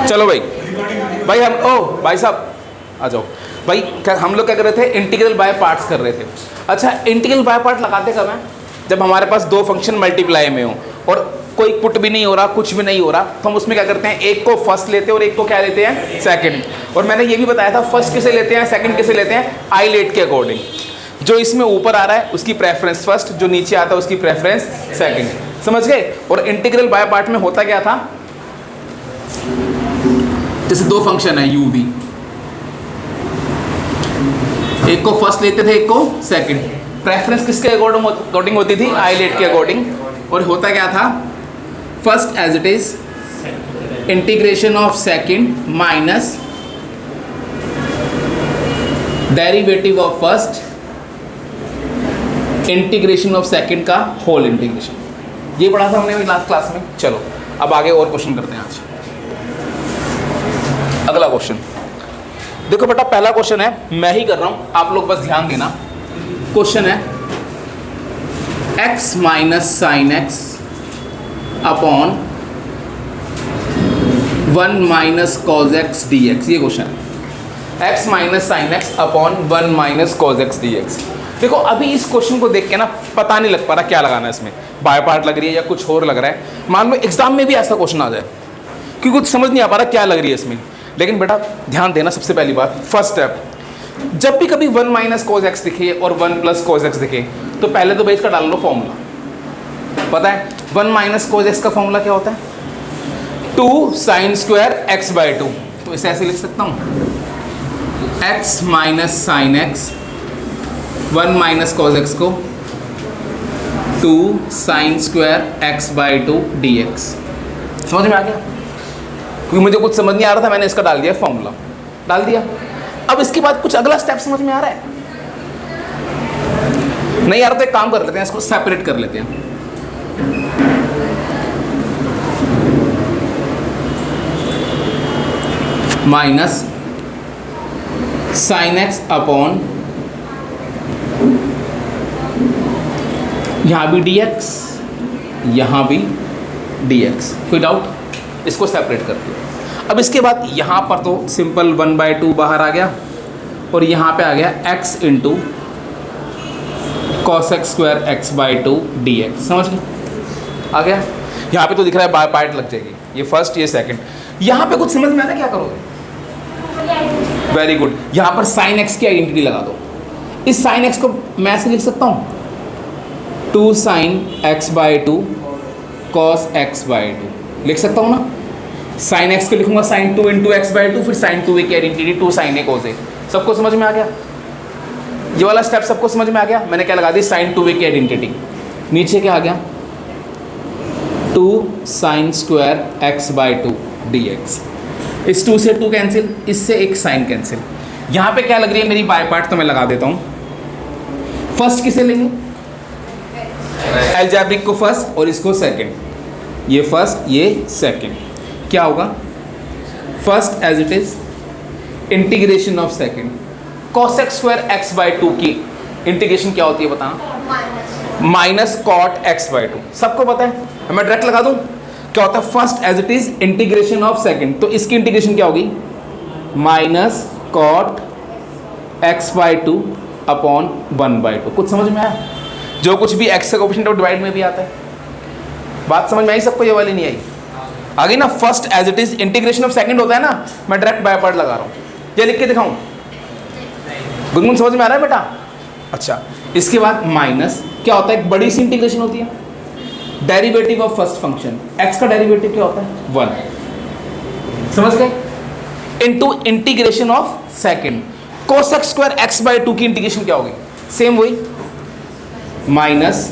चलो भाई, भाई हम भाई साहब आ जाओ भाई। हम लोग क्या कर रहे थे, इंटीग्रल बाय पार्ट्स कर रहे थे। अच्छा, इंटीग्रल बाय पार्ट लगाते कब हैं, जब हमारे पास दो फंक्शन मल्टीप्लाई में हो और कोई पुट भी नहीं हो रहा, कुछ भी नहीं हो रहा, तो हम उसमें क्या करते हैं, एक को फर्स्ट लेते हैं और एक को क्या लेते हैं, सेकंड। और मैंने ये भी बताया था फर्स्ट किसे लेते हैं, सेकंड किसे लेते हैं, आइलेट के अकॉर्डिंग। जो इसमें ऊपर आ रहा है उसकी प्रेफरेंस फर्स्ट, जो नीचे आता है उसकी प्रेफरेंस सेकंड। समझ गए। और इंटीग्रल बाय पार्ट में होता क्या था, जैसे दो फंक्शन है u v, एक को फर्स्ट लेते थे एक को सेकंड, प्रेफरेंस किसके अकॉर्डिंग होती थी, आइलेट के अकॉर्डिंग। और होता क्या था, first as it is integration of second minus derivative of first integration of second का होल इंटीग्रेशन। ये पढ़ा था हमने लास्ट क्लास में। चलो अब आगे और क्वेश्चन करते हैं आज। अगला क्वेश्चन देखो बेटा, पहला क्वेश्चन है, मैं ही कर रहा हूं, आप लोग बस ध्यान देना। क्वेश्चन है x minus sine x upon 1 minus cos x D x. ये क्वेश्चन है, x minus sine x upon 1 minus cos x D x. देखो अभी इस क्वेश्चन को देख के ना पता नहीं लग पा रहा क्या लगाना है इसमें, बाय पार्ट लग रही है या कुछ और लग रहा है। मान लो एग्जाम में भी ऐसा क्वेश्चन आ जाए कि कुछ समझ नहीं आ पा रहा क्या लग रही है इसमें। लेकिन बेटा ध्यान देना, सबसे पहली बात, फर्स्ट स्टेप, जब भी कभी 1 माइनस कॉज एक्स दिखे और 1 प्लस कॉज एक्स दिखे तो पहले तो भाई इसका डाल लो फॉर्मूला। पता है 1 माइनस कॉज एक्स का फॉर्मूला क्या होता है, 2 साइन स्क्वायर एक्स बाई 2। तो इसे ऐसे लिख सकता हूँ, x minus sine x 1 minus cos x को 2 sine square X by 2 D X. समझ में आ गया, क्योंकि मुझे कुछ समझ नहीं आ रहा था, मैंने इसका डाल दिया फॉर्मूला, डाल दिया। अब इसके बाद कुछ अगला स्टेप समझ में आ रहा है, नहीं आ रहा तो एक काम कर लेते हैं, इसको सेपरेट कर लेते हैं। माइनस साइन एक्स अपॉन यहां भी डी एक्स, यहां भी डी एक्स। कोई डाउट, इसको सेपरेट कर दिया। अब इसके बाद यहाँ पर तो सिंपल 1/2 बाहर आ गया और यहाँ पे आ गया x into cos X square X by 2 D X. समझ गए, आ गया। यहाँ पे तो दिख रहा है बाय पार्ट लग जाएगी, ये फर्स्ट ये सेकंड। यहाँ पे कुछ समझ में आता क्या करोगे, वेरी गुड। यहाँ पर साइन एक्स की आइडेंटिटी लगा दो। इस साइन एक्स को मैं ऐसे लिख सकता हूँ, 2 sine x by 2 cos x by 2 लिख सकता हूँ ना। साइन एक्स को लिखूंगा साइन 2 इंटू एक्स बाई 2, फिर साइन 2a की आइडेंटिटी 2 साइन ए कोस ए। सबको समझ में आ गया, ये वाला स्टेप सबको समझ में आ गया। मैंने क्या लगा दी, साइन 2a की आइडेंटिटी। नीचे क्या आ गया, 2 sine square X by 2 D x. इस 2 से 2 कैंसिल, इससे एक साइन कैंसिल। यहाँ पे क्या लग रही है मेरी बाय पार्ट, तो मैं लगा देता हूँ। फर्स्ट किसे लेंगे, अलजेब्रिक को फर्स्ट और इसको सेकंड। ये फर्स्ट ये सेकंड, क्या होगा, first as it is integration of second cos X square X by 2 की इंटीग्रेशन क्या होती है बताना, माइनस कॉट एक्स बाई 2। सबको पता है, मैं डायरेक्ट लगा दूं क्या होता है, first as it is integration of second, तो इसकी इंटीग्रेशन क्या होगी, minus cot X by 2 upon 1/2। कुछ समझ में आया, जो कुछ भी एक्स का कोएफिशिएंट ऑफ डिवाइड में भी आता है। बात समझ में आई सबको, ये वाली नहीं आई, आ गई ना। First as it is integration of second होता है ना, मैं डायरेक्ट बाय पार्ट लगा रहा हूँ। ये लिख के दिखाऊं, गुनगुन समझ में आ रहा है बेटा। अच्छा, इसके बाद माइनस क्या होता है, एक बड़ी सी इंटीग्रेशन होती है, derivative of first function, X का डेरिवेटिव क्या होता है 1। समझ गए, into integration of second cos X square X by 2 की इंटीग्रेशन क्या होगी, सेम वही, minus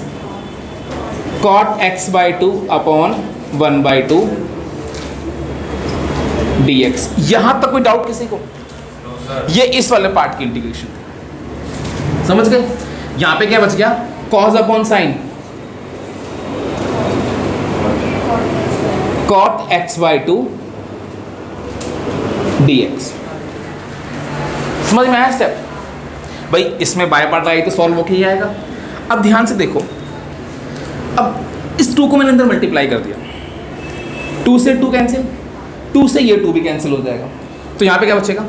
cot X by 2 upon 1/2 dx। यहां तक कोई डाउट किसी को, ये इस वाले पार्ट की इंटीग्रेशन थी। समझ गए। यहां पे क्या बच गया, cos upon sine cot x by 2 dx। समझ में आया स्टेप भाई, इसमें बाय पार्ट आई तो सॉल्व होके ही आएगा। अब ध्यान से देखो, अब इस 2 को मैंने अंदर मल्टीप्लाई कर दिया, 2 से 2 कैंसिल, 2 से ये 2 भी कैंसिल हो जाएगा, तो यहाँ पे क्या बचेगा,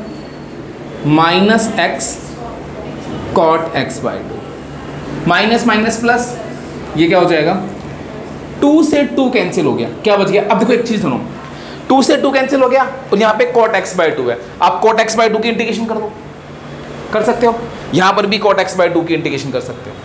minus X cot X by 2, minus minus plus, ये क्या हो जाएगा, 2 से 2 कैंसिल हो गया, क्या बच गया। अब देखो एक चीज़ सुनो, 2 से 2 कैंसिल हो गया और यहाँ पे कॉट एक्स बाई 2 है, आप कॉट एक्स बाई 2 की इंटीग्रेशन कर दो, कर सकते हो, यहाँ पर भी कॉट एक्स बाई 2 की इंटीग्रेशन कर सकते हो।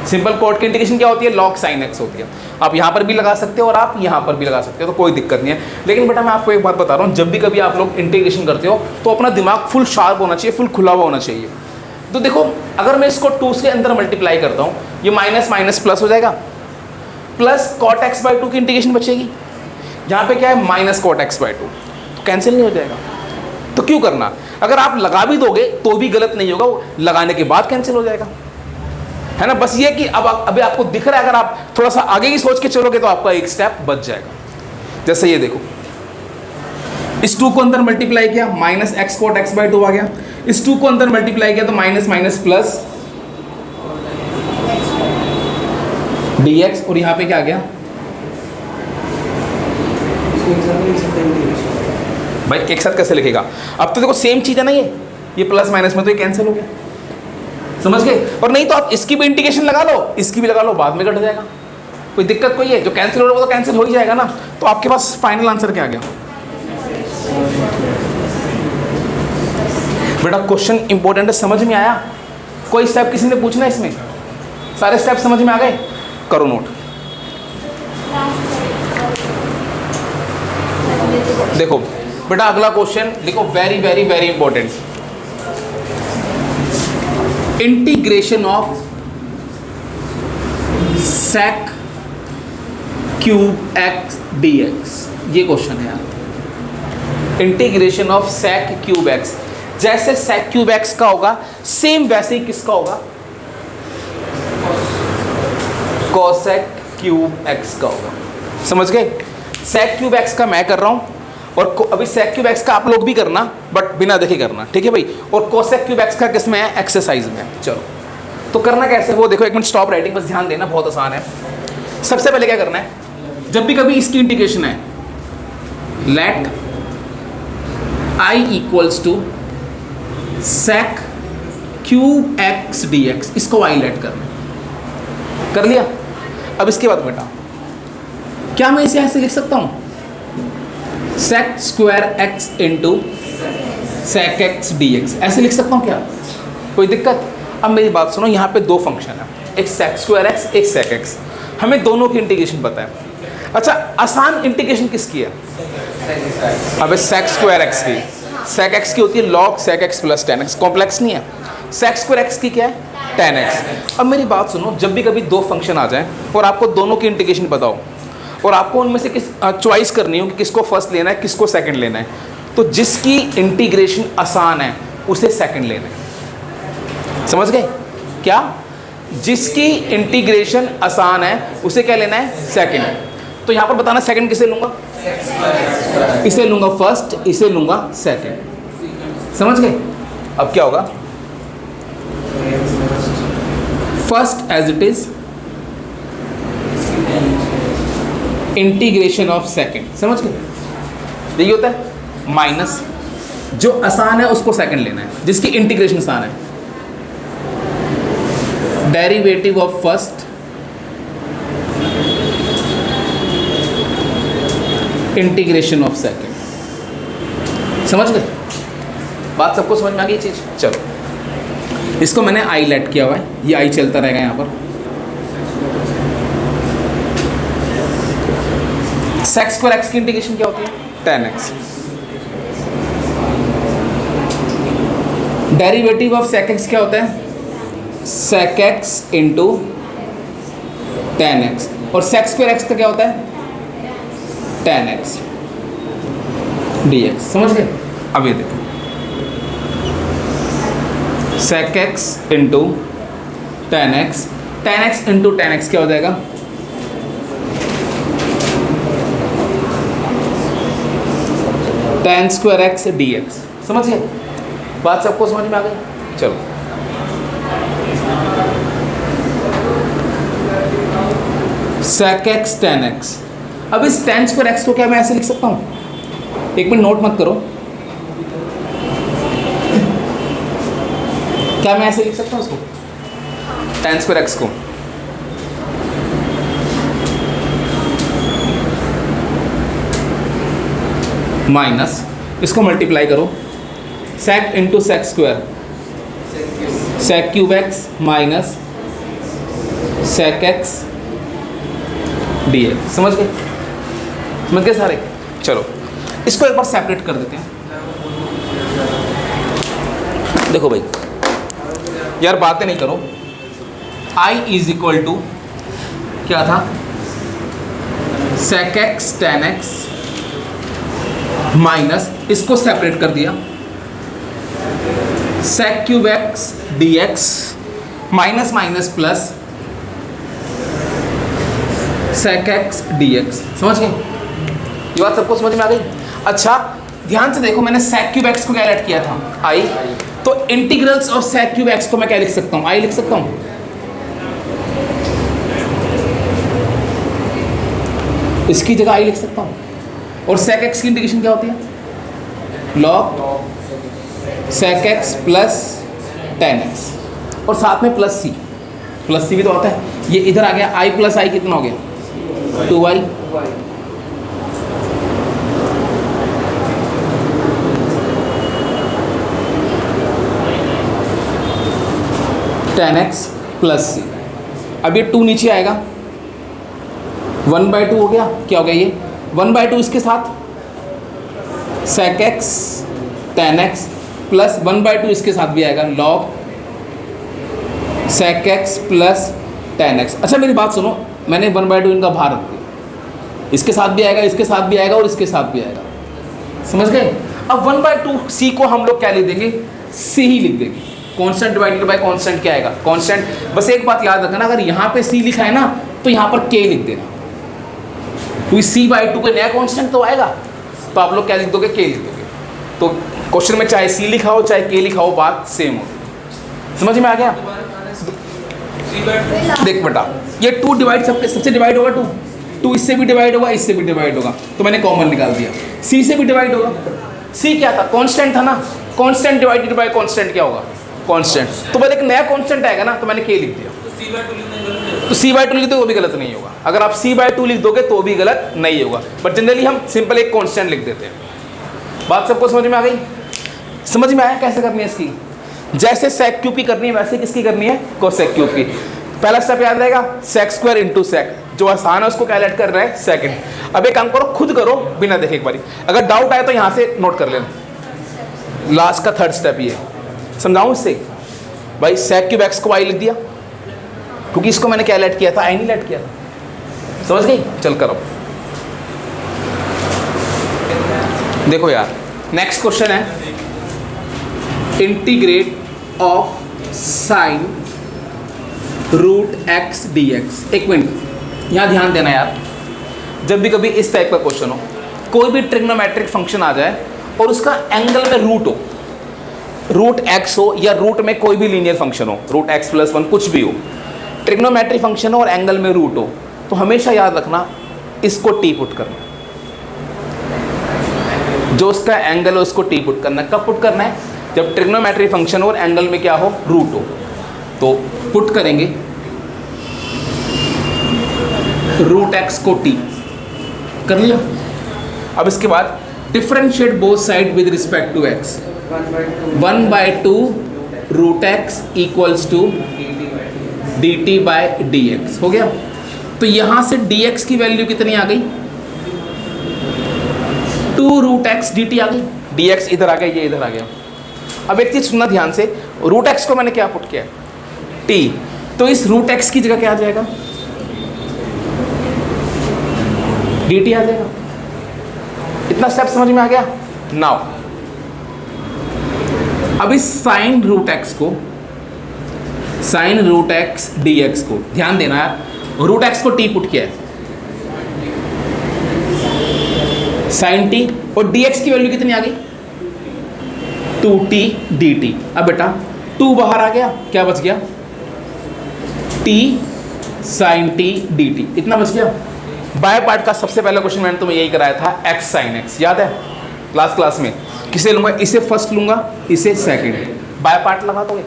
सिंपल कॉट की इंटीग्रेशन क्या होती है, लॉग साइन एक्स होती है, आप यहाँ पर भी लगा सकते हो और आप यहाँ पर भी लगा सकते हो, तो कोई दिक्कत नहीं है। लेकिन बेटा मैं आपको एक बात बता रहा हूँ, जब भी कभी आप लोग इंटीग्रेशन करते हो तो अपना दिमाग फुल शार्प होना चाहिए, फुल खुला हुआ होना चाहिए। तो देखो अगर मैं इसको 2 से अंदर मल्टीप्लाई करता हूँ, ये माइनस माइनस प्लस हो जाएगा, प्लस कॉट एक्स बाई 2 की इंटीग्रेशन बचेगी, यहाँ पे क्या है माइनस कॉट एक्स बाई 2, तो कैंसिल नहीं हो जाएगा। तो क्यों करना, अगर आप लगा भी दोगे तो भी गलत नहीं होगा, लगाने के बाद कैंसिल हो जाएगा, है ना। बस ये कि अब अभी आपको दिख रहा है, अगर आप थोड़ा सा आगे की सोच के चलोगे तो आपका एक स्टेप बच जाएगा। जैसे ये देखो, इस 2 को अंदर मल्टीप्लाई किया, minus X cot X by 2 आ गया, इस 2 को अंदर मल्टीप्लाई किया तो माइनस माइनस प्लस dx, और यहाँ पे क्या आ गया भाई, एक साथ कैसे लिखेगा, अब तो देखो सेम चीज है ना, ये प्लस माइनस में तो ये कैंसिल हो गया, समझ गए। और नहीं तो आप इसकी भी इंटीग्रेशन लगा लो, इसकी भी लगा लो, बाद में कट जाएगा, कोई दिक्कत कोई है, जो कैंसिल हो रहा है वो तो कैंसिल हो ही जाएगा ना। तो आपके पास फाइनल आंसर क्या आ गया बेटा, क्वेश्चन इंपॉर्टेंट है, समझ में आया, कोई स्टेप किसी ने पूछना है इसमें, सारे स्टेप समझ में आ गए, करो नोट। देखो बेटा अगला क्वेश्चन देखो, very very very important, integration of sec cube X dx, ये क्वेश्चन है यार। Integration of sec cube x, जैसे sec क्यूब एक्स का होगा सेम वैसे ही किसका होगा, cosec क्यूब एक्स का होगा, समझ गए। sec क्यूब एक्स का मैं कर रहा हूं और अभी sec क्यूब एक्स का आप लोग भी करना, बट बिना देखे करना, ठीक है भाई। और cosec क्यूब एक्स का किस में है, एक्सरसाइज में। चलो तो करना कैसे वो देखो, एक मिनट स्टॉप राइटिंग, बस ध्यान देना, बहुत आसान है। सबसे पहले क्या करना है, जब भी कभी इसकी इंटीग्रेशन है, let i equals to sec cube X dx, इसको i लेट करना, कर लिया। अब इसके बाद बेटा क्या मैं इसे ऐसे लिख सकता हूं, sec square x into sec x dx, ऐसे लिख सकता हूं क्या, कोई दिक्कत। अब मेरी बात सुनो, यहाँ पे 2 फंक्शन है, एक sec स्क्वायर एक्स, एक sec एक्स, हमें दोनों की इंटीग्रेशन पता है। अच्छा आसान इंटीग्रेशन किसकी है, अब sec स्क्वायर एक्स की, sec एक्स की होती है log sec x plus tan x, complex नहीं है। sec स्क्वायर एक्स की क्या है, tan x। अब मेरी बात सुनो, जब भी कभी 2 फंक्शन आ जाए और आपको दोनों की इंटीग्रेशन बताओ और आपको उनमें से किस चॉइस करनी हो कि किसको फर्स्ट लेना है किसको सेकंड लेना है, तो जिसकी इंटीग्रेशन आसान है उसे सेकंड लेना है, समझ गए क्या, जिसकी इंटीग्रेशन आसान है उसे क्या लेना है, सेकंड। तो यहाँ पर बताना सेकंड किसे लूँगा, इसे लूँगा फर्स्ट, इसे लूँगा सेकंड, समझ गए। अब क्या होगा, first as it is integration of second, समझ गए, यही होता है। माइनस जो आसान है उसको सेकंड लेना है, जिसकी इंटीग्रेशन आसान है, derivative of first integration of second, समझ गए बात, सबको समझ में आ गई चीज। चलो इसको मैंने आई लेट किया हुआ है, ये आई चलता रहेगा यहाँ पर। sec स्क्वायर एक्स की इंटीग्रेशन क्या होती है, tan x। Derivative of sec x क्या होता है, sec x into tan x, और sec स्क्वायर x का क्या होता है, tan x dx, समझ गए। अब ये देखो sec x into tan x into tan x क्या हो जाएगा, tan स्क्वायर एक्स dx, समझ गए बात, सबको समझ में आ गई। चलो sec x tan x, अब इस tan स्क्वायर x को क्या मैं ऐसे लिख सकता हूँ, एक मिनट नोट मत करो, क्या मैं ऐसे लिख सकता हूँ उसको, tan स्क्वायर एक्स को माइनस इसको मल्टीप्लाई करो sec into sec square sec cube X minus sec X D X. समझ गए सारे? चलो इसको एक बार सेपरेट कर देते हैं। देखो भाई यार बातें नहीं करो, I इज इक्वल टू क्या था, sec x tan x minus इसको सेपरेट कर दिया sec cube x dx minus minus plus sec x dx। समझ गए? ये बात सबको समझ में आ गई? अच्छा ध्यान से देखो, मैंने sec क्यूब x को क्या ऐड किया था, I, तो integrals of sec cube x को मैं क्या लिख सकता हूँ, I लिख सकता हूँ। इसकी जगह I लिख सकता हूँ। और sec x की इंटीग्रेशन क्या होती है, log sec x plus tan x, और साथ में प्लस सी भी तो होता है। ये इधर आ गया, I प्लस I कितना हो गया, 2y। tan x plus c. अब ये 2 नीचे आएगा, 1/2 हो गया। क्या हो गया ये 1/2, इसके साथ sec x tan x plus 1/2 इसके साथ भी आएगा, log sec x plus tan x। अच्छा मेरी बात सुनो, मैंने 1/2 इनका भार रख दिया, इसके साथ भी आएगा, इसके साथ भी आएगा और इसके साथ भी आएगा। समझ गए? अब 1/2 c को हम लोग क्या लिख देंगे, c ही लिख देंगे। कांस्टेंट डिवाइडेड बाय कांस्टेंट क्या आएगा, कांस्टेंट। बस एक बात याद रखना, अगर यहाँ पे c लिखा है ना तो यहाँ पर k लिख देना, क्योंकि c/2 का नया कांस्टेंट तो आएगा, तो आप लोग क्या लिख दोगे, k लिख दोगे। तो क्वेश्चन में चाहे c लिखा हो चाहे k लिखा हो, बात सेम हो। समझ में आ गया? देख बेटा, ये 2 डिवाइड सबसे डिवाइड होगा, 2 इससे भी डिवाइड होगा, इससे भी डिवाइड होगा, तो मैंने कॉमन निकाल दिया। c से भी डिवाइड होगा, c क्या था, कांस्टेंट था ना, कांस्टेंट डिवाइडेड बाय कांस्टेंट क्या होगा, कांस्टेंट। तो बस एक नया कांस्टेंट आएगा ना, तो मैंने k लिख दिया। तो c/2 लिख दो वो भी गलत नहीं होगा, अगर आप c/2 लिख दोगे तो भी गलत नहीं होगा, बट जनरली हम सिंपल एक कांस्टेंट लिख देते हैं। बात सबको समझ में आ गई? समझ में आया कैसे करनी है इसकी? जैसे sec क्यूब की करनी है वैसे किसकी करनी है, cosec क्यूब की। पहला स्टेप याद रहेगा, sec स्क्वायर इंटू sec, जो आसान है उसको कैलकुलेट कर रहे हैं सेकंड। अब एक काम करो, खुद करो बिना देखे एक बारी, अगर डाउट आए तो यहाँ से नोट कर लेना। लास्ट का थर्ड स्टेप ये समझाऊँ इससे, भाई sec क्यूब x को y लिख दिया, क्योंकि इसको मैंने क्या ऐड किया था, i नहीं ऐड किया था। समझ गई? चल करो, देखो यार नेक्स्ट क्वेश्चन है, integrate of sine root x dx। एक मिनट यहाँ ध्यान देना यार, जब भी कभी इस टाइप का क्वेश्चन हो, कोई भी ट्रिग्नोमेट्रिक फंक्शन आ जाए और उसका एंगल में रूट हो, रूट x हो या रूट में कोई भी लीनियर फंक्शन हो, रूट x + 1 कुछ भी हो, ट्रिग्नोमेट्रिक फंक्शन हो और एंगल में रूट हो, तो हमेशा याद रखना इसको t पुट करना, जो उसका एंगल हो उसको t पुट करना। कब पुट करना है, जब ट्रिग्नोमेट्रिक फंक्शन हो और एंगल में क्या हो, रूट हो, तो पुट करेंगे रूट x को t कर लिया। अब इसके बाद differentiate both side with respect to x, 1/2 root x equals to dt/dx हो गया। तो यहाँ से dx की वैल्यू कितनी आ गई, 2 रूट x dt आ गई, dx इधर आ गया, ये इधर आ गया। अब एक चीज सुनना ध्यान से, रूट x को मैंने क्या पुट किया, t, तो इस रूट x की जगह क्या आ जाएगा, dt आ जाएगा। इतना स्टेप समझ में आ गया? नाउ अब इस साइन रूट x को, साइन रूट x dx को ध्यान देना है, रूट x को t पुट किया है, साइन t, और dx की वैल्यू कितनी आ गई, 2t dt। अब बेटा 2 बाहर आ गया, क्या बच गया, t sin t dt, इतना बच गया। बाय पार्ट का सबसे पहला क्वेश्चन मैंने तुम्हें यही कराया था, x sin x, याद है? क्लास में किसे लूँगा, इसे फर्स्ट लूँगा, इसे सेकंड, बाय पार्ट लगा दोगे,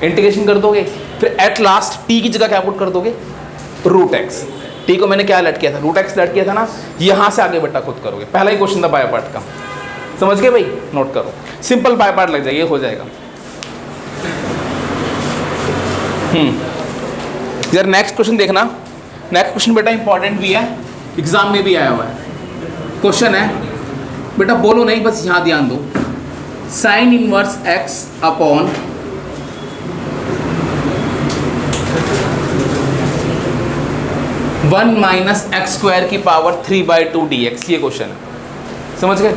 इंटीग्रेशन कर दोगे, फिर एट लास्ट टी की जगह क्या पुट कर दोगे, रूट एक्स। टी को मैंने क्या लेट किया था, रूट एक्स लेट किया था ना, यहाँ से आगे बट्टा खुद करोगे। पहला ही क्वेश्चन था बाय पार्ट का, समझ गए भाई, नोट करो, सिंपल बाय पार्ट लग जाएगा, ये हो जाएगा। यार नेक्स्ट क्वेश्चन देखना, नेक्स्ट क्वेश्चन बेटा इंपॉर्टेंट भी है, एग्जाम में भी आया हुआ है। क्वेश्चन है बेटा, बोलो नहीं, बस यहाँ ध्यान दो, sign inverse x upon one minus x square की पावर 3/2 dx, ये क्वेश्चन है, समझ गए।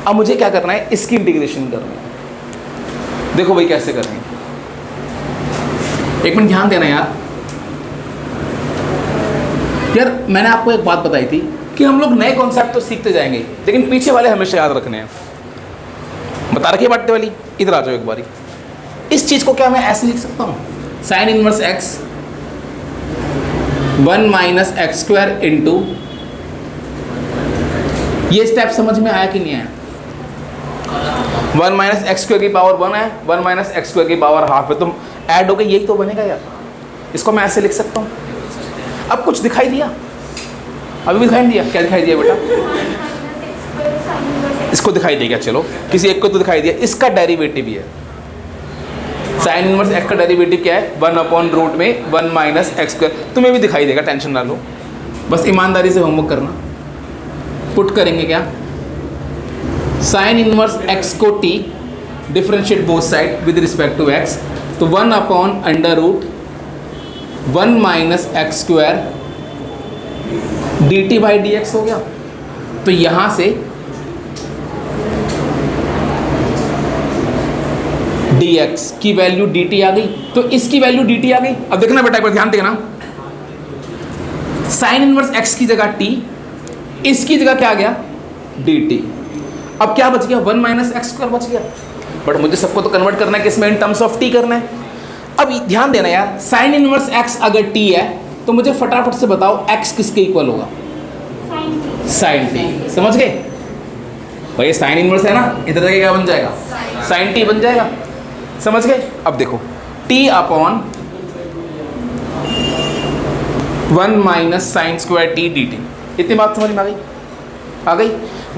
अब मुझे क्या करना है, इसकी इंटीग्रेशन करनी है। देखो भाई कैसे करनी है, एक मिनट ध्यान देना यार। यार मैंने आपको एक बात बताई थी कि हम लोग नए कॉन्सेप्ट तो सीखते जाएंगे, लेकिन पीछे वाले हमेशा याद रखने हैं। बता रखी बांटने वाली, इधर आ जाओ एक बारी। इस चीज को क्या मैं ऐसे लिख सकता हूँ, sign inverse x 1 minus x square into, ये स्टेप समझ में आया कि नहीं आया। 1 माइनस एक्स स्क्वायर की पावर 1 है, 1 माइनस एक्स स्क्वायर की पावर हाफ है, तुम ऐड हो गए, यही तो बनेगा यार। इसको मैं ऐसे लिख सकता हूँ। अब कुछ दिखाई दिया, अभी भी दिखाई नहीं दिया, क्या दिखाई दिया बेटा, इसको दिखाई देगा, चलो किसी एक को तो दिखाई दिया, इसका डेरिवेटिव ही है। साइन इनवर्स एक्स का डेरिवेटिव क्या है, 1/रूट में 1 माइनस एक्स स्क्वायर, तुम्हें भी दिखाई देगा, टेंशन ना लो, बस ईमानदारी से होमवर्क करना। पुट करेंगे क्या, साइन इनवर्स एक्स को T, differentiate both side with respect to X, तो 1/1 minus x square dt by dx हो गया। तो यहां से dx की वैल्यू dt आ गई, तो इसकी वैल्यू dt आ गई। अब देखना बेटा, एक बार ध्यान देना, साइन इनवर्स x की जगह t, इसकी जगह क्या आ गया, dt। अब क्या बच गया, 1 माइनस एक्स स्क्वायर बच गया। बट मुझे सबको तो कन्वर्ट करना है किसमें, इन टर्म्स ऑफ t करना है। अब ध्यान देना यार, साइन इनवर्स x अगर t है तो मुझे फटाफट से बताओ x किसके इक्वल होगा, साइन t। समझ गए भाई, साइन इनवर्स है ना, इधर क्या बन जाएगा, साइन t बन जाएगा, समझ गए। अब देखो t upon 1 minus sine square t dt, इतनी बात समझ में आ गई।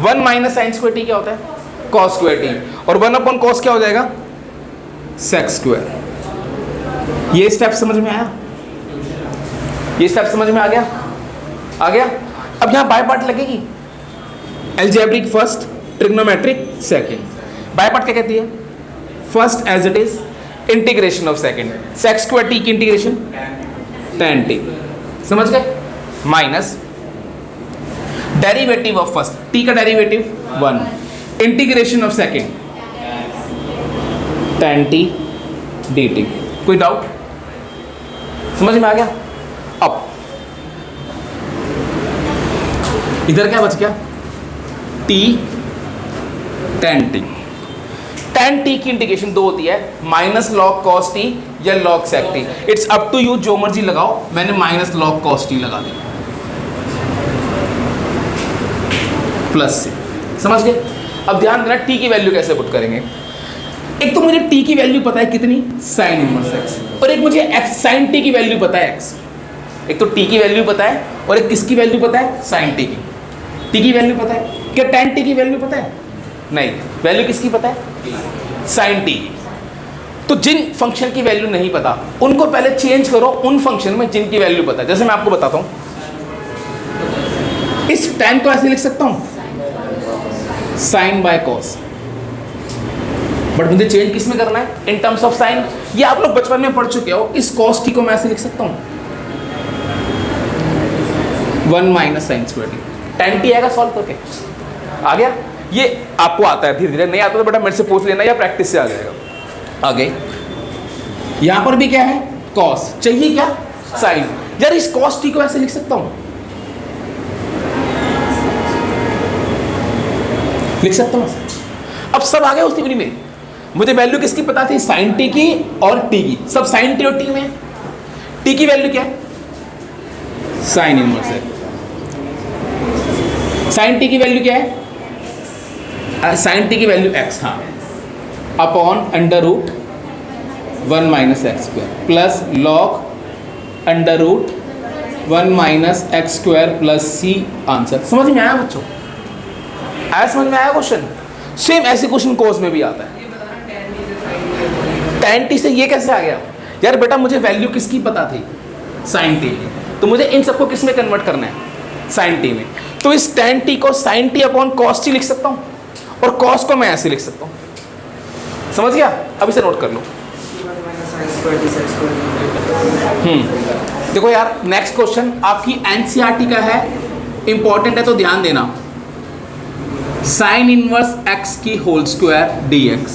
1 माइनस साइन स्क्वायर t क्या होता है, कॉस स्क्वायर t, और 1 अपॉन कॉस क्या हो जाएगा, सेक स्क्वायर। ये स्टेप समझ में आया, ये स्टेप समझ में आ गया, आ गया। अब यहाँ बाय पार्ट लगेगी, algebraic first, trigonometric second. By part क्या कहती है, first as it is, integration of second, sec square t की इंटीग्रेशन tan t, समझ गए, minus derivative of first, t का derivative 1, integration of second tan t dt। कोई doubt, समझ में आ गया। अब इधर क्या बच गया, t tan t। tan t की इंटीग्रेशन दो होती है, माइनस लॉग कॉस t या log sec t, it's up to you, जो मर्जी लगाओ। मैंने माइनस लॉग कॉस t लगा दी, प्लस से, समझ गए। अब ध्यान देना, t की वैल्यू कैसे पुट करेंगे। एक तो मुझे t की वैल्यू पता है कितनी, साइन इनवर्स x, और एक मुझे x साइन t की वैल्यू पता है x। एक तो t की वैल्यू पता है, और एक किसकी वैल्यू पता है, साइन t की। t की वैल्यू पता है क्या, tan t की वैल्यू पता है, नहीं, वैल्यू किसकी पता है, साइन t की। तो जिन फंक्शन की वैल्यू नहीं पता, उनको पहले चेंज करो उन फंक्शन में जिनकी वैल्यू पता है। जैसे मैं आपको बताता हूं, इस tan को ऐसे लिख सकता हूं, साइन बाय कॉस, बट मुझे चेंज किस में करना है, इन टर्म्स ऑफ साइन। ये आप लोग बचपन में पढ़ चुके हो, इस कॉस टी को मैं ऐसे लिख सकता हूँ, 1 minus sine square T, tan T आएगा सॉल्व करके, आ गया। ये आपको आता है, धीरे धीरे नहीं आता तो बेटा मेरे से पूछ लेना या प्रैक्टिस से आ जाएगा। आगे यहाँ पर भी क्या है, कॉस, चाहिए क्या, साइन। यार इस कॉस टी को ऐसे लिख सकता हूँ, लिख सकता हूँ। अब सब आ गया उस डिग्री में, मुझे वैल्यू किसकी पता थी, साइन टी की और टी की, सब साइन टी और टी में। टी की वैल्यू क्या है, साइन इनवर्स है। साइन टी की वैल्यू क्या है, साइन टी की वैल्यू x, हाँ, upon under root 1 minus x square plus log under root 1 minus x square plus C answer. समझ में आया बच्चों? आया समझ में आया क्वेश्चन? सेम ऐसे क्वेश्चन कोर्स में भी आता है। tan t से ये कैसे आ गया? यार बेटा मुझे वैल्यू किसकी पता थी? sin t की, तो मुझे इन सबको किस में कन्वर्ट करना है? sin t में। तो इस tan t को sin t upon cos t लिख सकता हूँ, और cos को मैं ऐसे लिख सकता हूँ। समझ गया? अब इसे नोट कर लो। देखो यार, नेक्स्ट क्वेश्चन आपकी एनसीईआरटी का है, इंपॉर्टेंट है तो ध्यान देना। साइन इनवर्स x की होल स्क्वायर dx,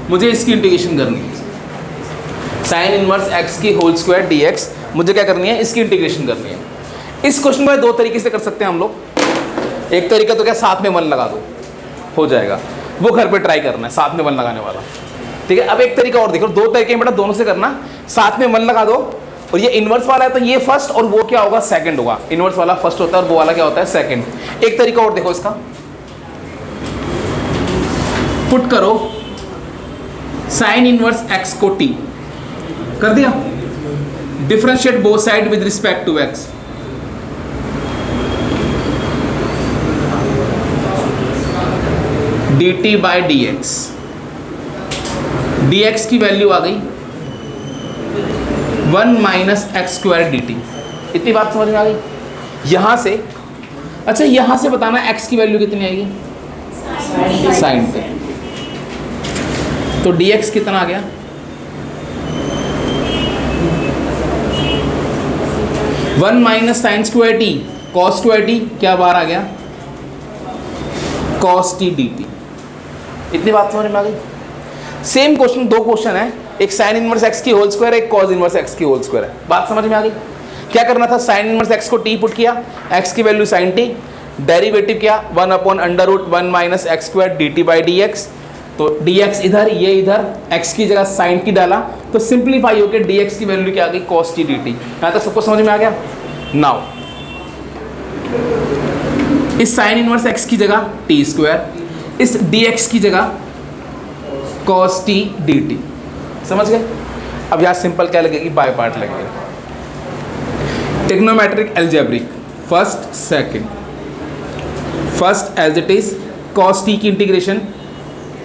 मुझे इसकी इंटीग्रेशन करनी है। साइन इनवर्स x की होल स्क्वायर dx मुझे क्या करनी है? इसकी इंटीग्रेशन करनी है। इस क्वेश्चन को दो तरीके से कर सकते हैं हम लोग। एक तरीका तो क्या, साथ में 1 लगा दो, हो जाएगा। वो घर पे ट्राई करना है, साथ में 1 लगाने वाला, ठीक है। अब एक तरीका और देखो, दो तरीके बेटा दोनों से करना। साथ में 1 लगा दो, और ये इनवर्स वाला है तो ये फर्स्ट और वो क्या होगा? सेकंड होगा। इनवर्स वाला फर्स्ट होता है और वो वाला क्या होता है? सेकंड। एक तरीका और देखो इसका, पुट करो साइन इनवर्स x को t कर दिया, differentiate both side with respect to x। dt by dx, dx की वैल्यू आ गई 1 माइनस एक्स स्क्वायर dt। इतनी बात समझ में आ गई? यहां से, अच्छा यहां से बताना x की वैल्यू कितनी आएगी? साइन पे। तो dx कितना आ गया? 1 minus sine square T cos square T, क्या बाहर आ गया? Cos T dt। इतनी बात समझ में आ गई? सेम क्वेश्चन, दो क्वेश्चन है, एक साइन इनवर्स x की होल स्क्वायर, एक कॉस इनवर्स x की होल स्क्वायर है। बात समझ में आ गई? क्या करना था? साइन इनवर्स x को t पुट किया, x की वैल्यू sin t, डेरिवेटिव किया 1 upon under root 1 minus x square dt by dx। तो dx इधर, ये इधर, x की जगह sin t डाला, तो सिंप्लीफाई होकर dx की वैल्यू क्या आ गई? cos t dt। यहाँ तक सबको समझ में आ गया? नाउ इस साइन इनवर्स x की जगह t स्क्वायर, इस dx की जगह cos t dt। समझ गए? अब यहाँ सिंपल क्या लगेगी? बाय पार्ट लगेगा। Trigonometric algebraic, first second, first as it is cos t की integration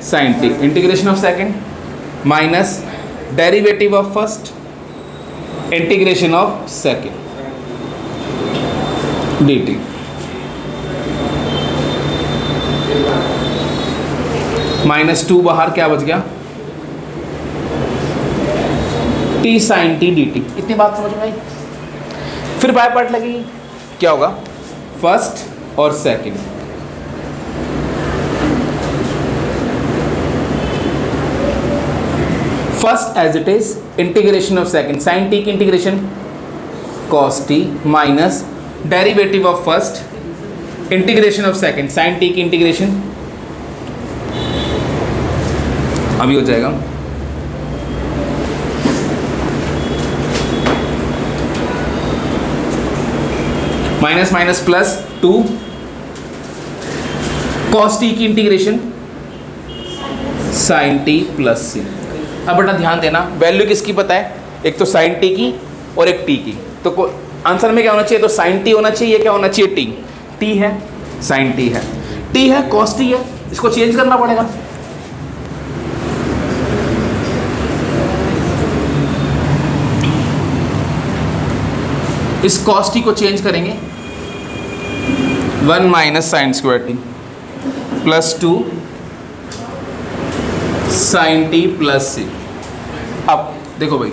sin t, integration of second minus derivative of first, integration of second dt। -2 बाहर, क्या बच गया? t sin t dt। इतनी बात समझ में आई? फिर बाय पार्ट लगेगी, क्या होगा? फर्स्ट और second, first as it is, integration of second sin t की integration cos t minus derivative of first, integration of second sin t की इंटीग्रेशन, अभी हो जाएगा minus minus plus 2 cos t की integration sin t plus c। अब बेटा ध्यान देना, वैल्यू किसकी पता है? एक तो sin t की और एक t की। तो आंसर में क्या होना चाहिए? तो sin t होना चाहिए, क्या होना चाहिए? t। t है, sin t है, t है, cos t है, इसको चेंज करना पड़ेगा। इस cos t को चेंज करेंगे 1 minus sine square t plus 2 sine t plus c. अब देखो भाई,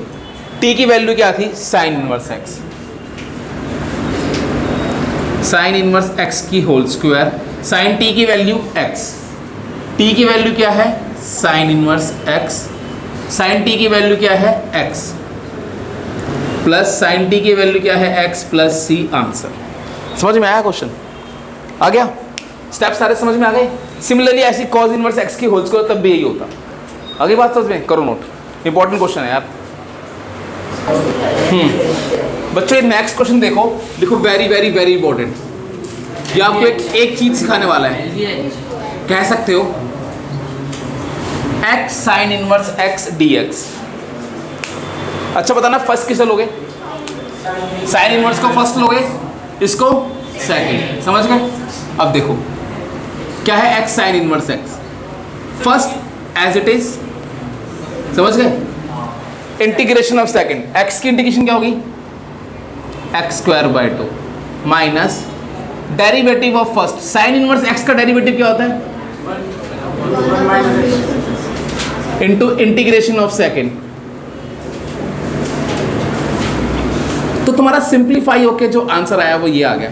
t की वैल्यू क्या थी? Sine inverse x, sine inverse x की होल स्क्वायर, साइन t की वैल्यू x, t की वैल्यू क्या है? Sine inverse x, sine t की वैल्यू क्या है? x, प्लस साइन t की वैल्यू क्या है? x plus c। आंसर समझ में आया? क्वेश्चन आ गया? स्टेप सारे समझ में आ गए? सिमिलरली ऐसी कॉज इनवर्स x की होल स्क्वायर तब भी यही होता। आगे बात समझ में? करो नोट, इंपॉर्टेंट क्वेश्चन है यार। बच्चों ये नेक्स्ट क्वेश्चन देखो, लिखो वेरी वेरी वेरी इंपॉर्टेंट। ये आपको एक चीज सिखाने वाला है। कह सकते हो x sine inverse x dx। अच्छा बताना फर्स्ट किसे लोगे? साइन इनवर्स को फर्स्ट लोगे, इसको सेकंड। समझ गए? अब देखो क्या है x sine inverse x, first as it is. समझ गए? इंटीग्रेशन ऑफ सेकंड, x की इंटीग्रेशन क्या होगी? x square by 2 minus derivative of first, sine inverse x का डेरिवेटिव क्या होता है? Into integration of second. तो तुम्हारा सिंप्लीफाई होके जो आंसर आया वो ये आ गया।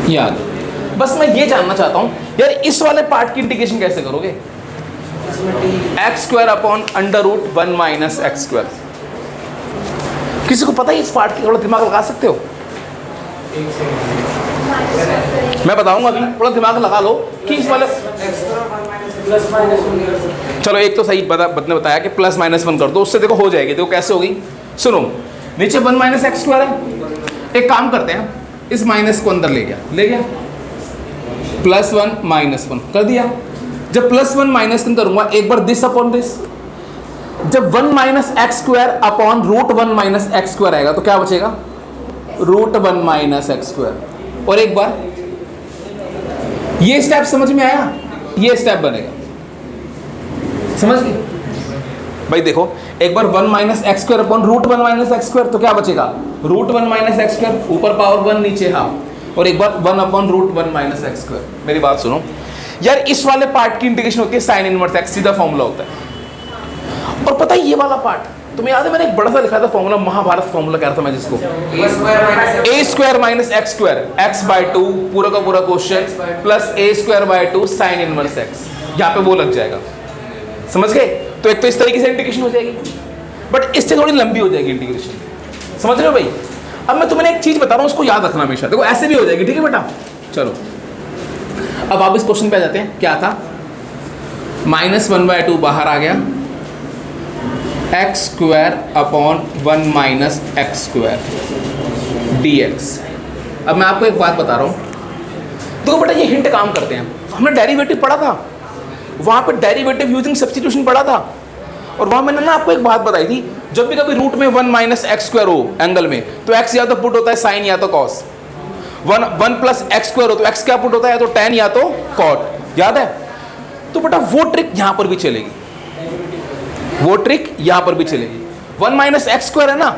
ये आ गया। बस मैं ये जानना चाहता हूं यार इस वाले पार्ट की इंटीग्रेशन कैसे करोगे? X square upon under root 1 minus x square. किसी को पता है इस पार्ट की? थोड़ा दिमाग लगा सकते हो? मैं बताऊंगा अभी, थोड़ा दिमाग लगा लो कि इस वाले, चलो एक तो सही बतने बताया कि प्लस माइनस 1 कर दो, उससे देखो हो जाएगी। देखो कैसे होगी, सुनो। नीचे 1 माइनस एक्स स्क्वायर है, एक काम करते हैं, इस माइनस को अंदर ले गया प्लस 1 माइनस 1 कर दिया। जब प्लस 1 माइनस 1 करूंगा एक बार दिस अपॉन दिस, जब 1 minus x square upon root 1 minus x square आएगा तो क्या बचेगा? Root 1 minus x square. और एक बार ये स्टेप समझ में आया? ये स्टेप बनेगा, समझ गए भाई? देखो एक बार 1 minus x square upon root 1 minus x square तो क्या बचेगा? रूट 1 माइनस एक्स स्क्वायर, ऊपर पावर 1 नीचे हाफ, और एक बार 1 upon root 1 minus x square. मेरी बात सुनो यार, इस वाले पार्ट की इंटीग्रेशन होती है साइन इनवर्स एक्स, सीधा फॉर्मूला होता है। और पता है ये वाला पार्ट तुम्हें याद है, मैंने एक बड़ा सा लिखा था फॉर्मूला, महाभारत फॉर्मूला कह रहा था मैं जिसको, a square minus x square x by 2 पूरा का पूरा question plus a square by 2 sine inverse x, यहाँ पे वो लग जाएगा। समझ गए? तो एक तो इस तरीके से इंटीग्रेशन हो जाएगी, बट इससे थोड़ी लंबी हो जाएगी इंटीग्रेशन। समझ रहे हो भाई? अब मैं तुम्हें एक चीज बता रहा हूँ, उसको याद रखना हमेशा। देखो ऐसे भी हो जाएगी, ठीक है बेटा? चलो अब आप इस क्वेश्चन पे आ जाते हैं। क्या था? माइनस 1/2 बाहर आ गया, x square upon 1 minus x square dx। अब मैं आपको एक बात बता रहा हूँ, तो बेटा ये हिंट काम करते हैं। हमने डेरिवेटिव पढ़ा था, वहाँ पे डेरिवेटिव यूजिंग सब्स्टिट्यूशन पढ़ा था, और वहाँ मैंने ना आपको एक बात बताई थी, जब भी कभी रूट में 1 माइनस एक्स स्क्वायर हो एंगल में, तो एक्स या तो पुट होता है साइन या तो कॉस। 1 प्लस एक्स स्क्वायर हो तो एक्स क्या पुट होता है? या तो टैन या तो कॉट। याद है? तो बेटा वो ट्रिक यहाँ पर भी चलेगी, वो ट्रिक यहाँ पर भी चलेगी। 1 माइनस एक्स स्क्वायर है ना,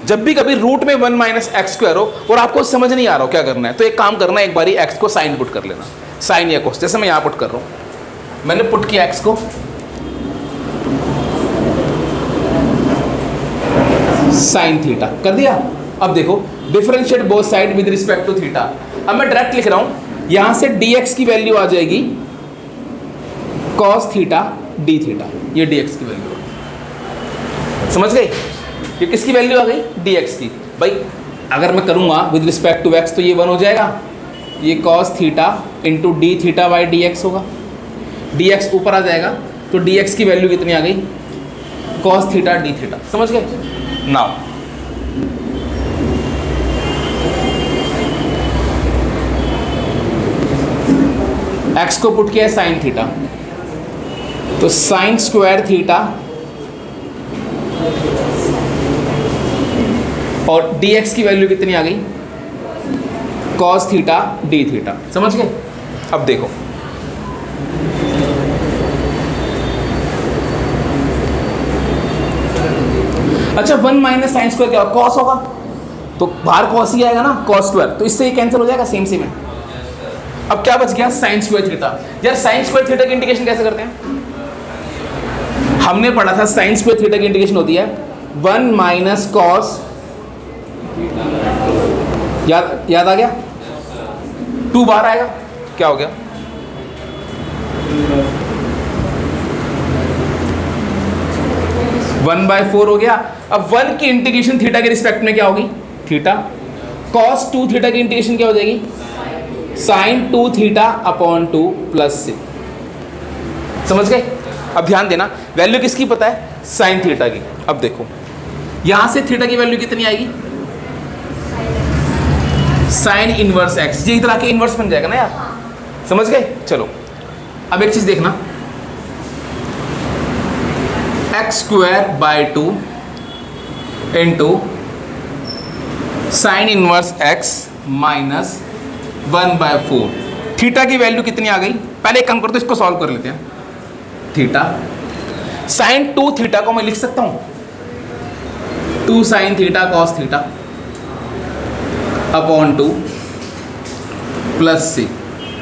जब भी कभी रूट में 1 माइनस एक्स स्क्वायर हो और आपको समझ नहीं आ रहा हो क्या करना है, तो एक काम करना है, एक बारी एक्स को साइन पुट कर लेना, साइन या कोस। जैसे मैं यहाँ पुट कर रहा हूँ, मैंने पुट किया एक्स को साइन थीटा कर दिया। अब देखो differentiate both side with respect to theta. अब मैं डायरेक्ट लिख रहा हूँ, यहाँ से dx की वैल्यू आ जाएगी cos थीटा d थीटा, ये dx की वैल्यू। समझ गए? ये किसकी वैल्यू आ गई? dx की। भाई अगर मैं करूँगा विद रिस्पेक्ट टू x तो ये 1 हो जाएगा, ये cos theta into D theta by dx होगा, dx ऊपर आ जाएगा, तो dx की वैल्यू कितनी आ गई? cos theta d theta. समझ गए? नाउ x को पुट किया है साइन थीटा, तो साइन स्क्वायर थीटा और dx की वैल्यू कितनी आ गई? cos theta d theta. समझ गए? अब देखो अच्छा 1 माइनस साइन स्क्वायर क्या होगा? कॉस होगा, तो बाहर कॉस ही आएगा ना, कॉस स्क्वायर, तो इससे ये कैंसिल हो जाएगा, सेम सेम है। अब क्या बच गया? Sine square theta. यार साइन स्क्वायर थीटा की इंटीग्रेशन कैसे करते हैं? हमने पढ़ा था साइन स्क्वायर थीटा की इंटीग्रेशन होती है 1 माइनस कॉस, याद आ गया? 2 बाहर आएगा, क्या हो गया? 1/4 हो गया। अब 1 की इंटीग्रेशन थीटा के रिस्पेक्ट में क्या होगी? थीटा। cos 2 थीटा की इंटीग्रेशन क्या हो जाएगी? sin 2 theta upon 2 plus 6। समझ गए? अब ध्यान देना, वैल्यू किसकी पता है? साइन थीटा की। अब देखो यहां से थीटा की वैल्यू कितनी आएगी, साइन इनवर्स एक्स, ये इधर आके इनवर्स बन जाएगा ना यार, समझ गए। चलो अब एक चीज देखना, x square by 2 into sine inverse x minus 1/4। Theta की वैल्यू कितनी आ गई, पहले एक काम करते इसको सॉल्व कर लेते हैं। थीटा साइन 2 थीटा को मैं लिख सकता हूं 2 sine theta cos theta upon 2 plus c,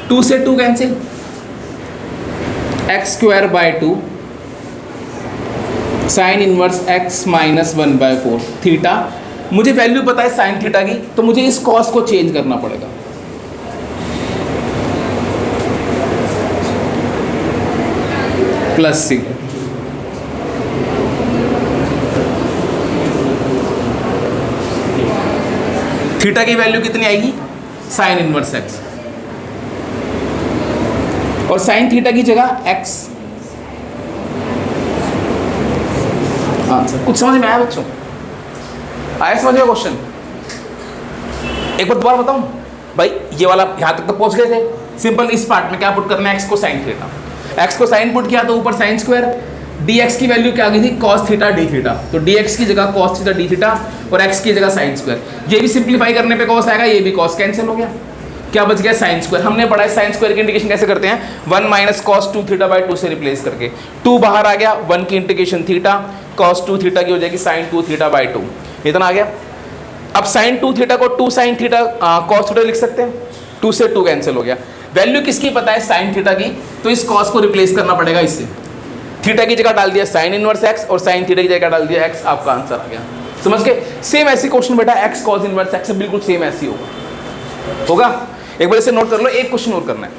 2 से 2 cancel, x square by 2 sine inverse x minus 1/4। Theta मुझे वैल्यू पता है साइन थीटा की, तो मुझे इस कॉस को चेंज करना पड़ेगा। प्लस सी, थीटा की वैल्यू कितनी आएगी, साइन इनवर्स एक्स, और साइन थीटा की जगह एक्स। आंसर कुछ समझ में आया बच्चों, आया समझ में क्वेश्चन। एक बार दोबारा बताऊं भाई, ये वाला यहां तक तो पहुंच गए थे, सिंपल इस पार्ट में क्या पुट करना है, एक्स को साइन थीटा, एक्स को साइन पुट किया तो ऊपर साइन स्क्वायर, dx की वैल्यू क्या आ गई थी, cos थीटा d थीटा, तो dx की जगह cos थीटा d थीटा और x की जगह साइन स्क्वायर। ये भी सिंपलीफाई करने पे cos आएगा, ये भी cos कैंसिल हो गया, क्या बच गया साइन स्क्वायर। हमने पढ़ा है साइन स्क्वायर की इंटीग्रेशन कैसे करते हैं, 1 माइनस cos 2 थीटा बाय 2 से रिप्लेस करके, 2 बाहर आ गया, 1 की इंटीग्रेशन थीटा, cos 2 थीटा की हो जाएगी साइन 2 थीटा बाय 2, इतना आ गया। अब साइन 2 थीटा को 2 साइन थीटा cos थीटा लिख सकते हैं, 2 से 2 कैंसिल हो गया। वैल्यू किसकी पता है, साइन थीटा की, तो इस cos को रिप्लेस करना पड़ेगा इससे, थीटा की जगह डाल दिया साइन इनवर्स एक्स और साइन थीटा की जगह डाल दिया एक्स, आपका आंसर आ गया। समझ गए, सेम ऐसी क्वेश्चन बेटा एक्स कॉस इनवर्स एक्स बिल्कुल सेम ऐसी होगा। एक बार इसे नोट कर लो, एक क्वेश्चन और करना है।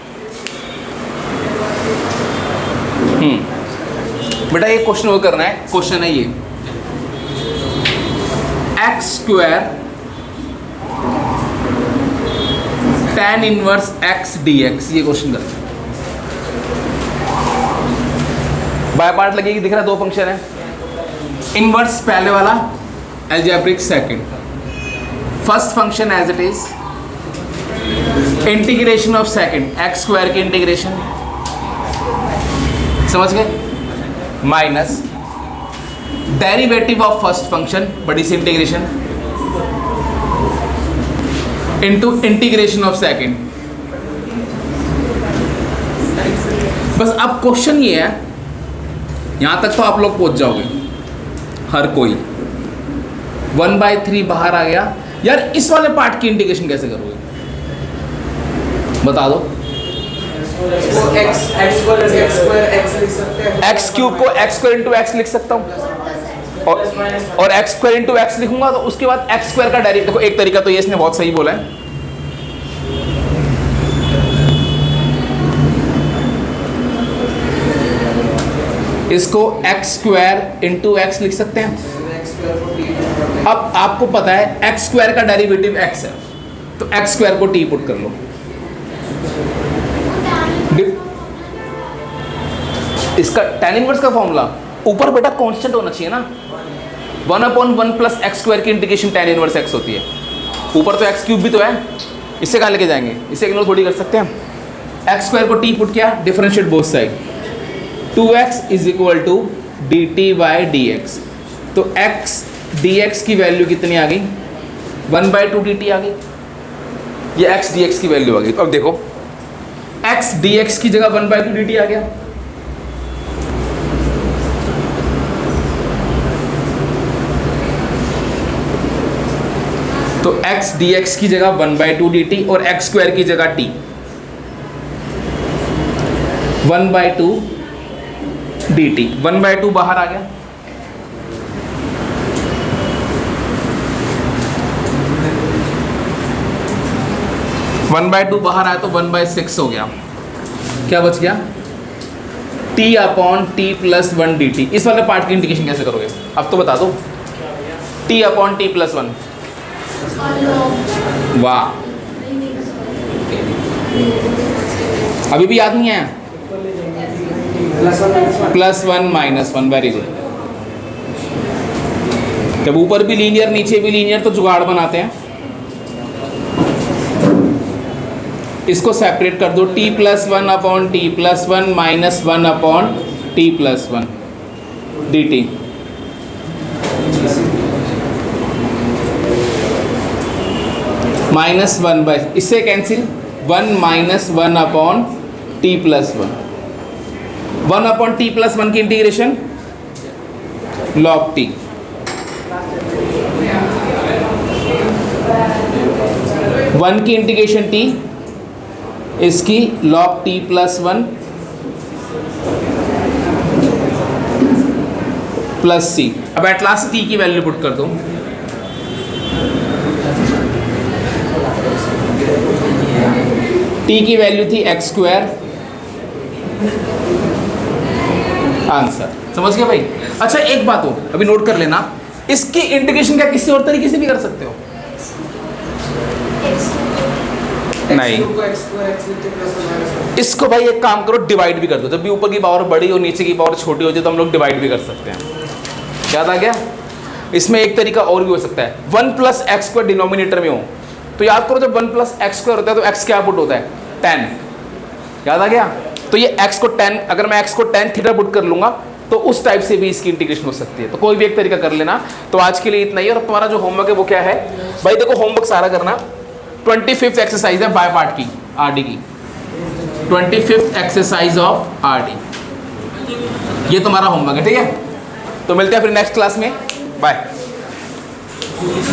बेटा एक क्वेश्चन और करना है, क्वेश्चन है ये, x square tan inverse x dx, ये क्वेश्चन करना है। बाय पार्ट लगेगी, दिख रहा है दो फंक्शन है, इनवर्स पहले वाला, algebraic second. First function as it is, integration of second, x square की इंटीग्रेशन, समझ गए, minus derivative of first function, बड़ी सी integration, into integration of second. बस अब क्वेश्चन ये है, यहां तक तो आप लोग पहुंच जाओगे हर कोई, 1/3 बाहर आ गया यार, इस वाले पार्ट की इंटीग्रेशन कैसे करोगे बता दो। एक्स क्यूब को एक्स स्क्वायर इंटू एक्स लिख सकता हूँ, और एक्स स्क्वायर इंटू एक्स लिखूंगा तो उसके बाद एक्स स्क्वायर का डायरेक्ट, देखो एक तरीका तो ये इसने बहुत सही बोला है, इसको एक्स स्क्वायर इंटू एक्स लिख सकते हैं। अब आपको पता है एक्स स्क्वायर का डेरिवेटिव एक्स है, तो एक्स स्क्वायर को टी पुट कर लो, इसका tan इनवर्स का फॉर्मूला ऊपर बेटा कांस्टेंट होना चाहिए ना, 1/1 प्लस एक्स स्क्वायर की इंटीग्रेशन tan इनवर्स एक्स होती है, ऊपर तो एक्स क्यूब भी तो है, इससे कहाँ लेके जाएंगे, इसे इग्नोर थोड़ी कर सकते हैं। एक्स स्क्वायर को टी पुट किया, differentiate both side, 2x is equal to d t by d x, तो x dx की वैल्यू कितनी आ गई, 1/2 dt आ गई, ये x dx की वैल्यू आ गई। अब देखो x dx की जगह 1/2 dt आ गया, तो x dx की जगह 1/2 dt और x स्क्वायर की जगह t, 1/2 dt, 1/2 बाहर आ गया, वन बाय टू बाहर आया तो 1/6 हो गया, क्या बच गया, t upon t plus 1 dt। इस वाले पार्ट की इंटीग्रेशन कैसे करोगे अब तो बता दो, t अपॉन टी प्लस 1, वाह अभी भी याद नहीं आया, +1 -1, वेरी गुड, जब ऊपर भी लीनियर नीचे भी लीनियर तो जुगाड़ बनाते हैं। इसको सेपरेट कर दो, t plus 1 upon t plus 1 minus 1 upon t plus 1 dt। Minus 1 by, इससे cancel, 1 minus 1 upon t plus 1, 1 upon t plus 1 की इंटीग्रेशन log t, वन की इंटीग्रेशन t, इसकी log t plus 1 plus c। अब at last t की value put कर दो, t की value थी x स्क्वायर, आंसर। समझ गए भाई? अच्छा एक बात हो, अभी नोट कर लेना, इसकी इंटीग्रेशन क्या किसी और तरीके से भी कर सकते हो? नहीं, इसको भाई एक काम करो, डिवाइड भी कर दो। जब भी ऊपर की पावर बड़ी और नीचे की पावर छोटी हो जाए तो हम लोग डिवाइड भी कर सकते हैं। याद आ गया? इसमें एक तरीका और भी हो सकता है, 1 प्लस एक्स स्क्वायर डिनोमिनेटर में हो तो याद करो, जब 1 प्लस एक्स स्क्वायर होता है तो x क्या पुट होता है? 10। याद आ गया? तो ये x को 10, अगर मैं x को 10 थीटा पुट कर लूंगा तो उस टाइप से भी इसकी इंटीग्रेशन हो सकती है। तो कोई भी एक तरीका कर लेना। तो आज के लिए इतना ही, और तुम्हारा जो होमवर्क है वो क्या है भाई? देखो होमवर्क सारा करना, 25th एक्सरसाइज है बाय पार्ट की, आरडी की, 25th एक्सरसाइज ऑफ आरडी, ये तुम्हारा होमवर्क है। ठीक है, तो मिलते हैं फिर नेक्स्ट क्लास में, बाय।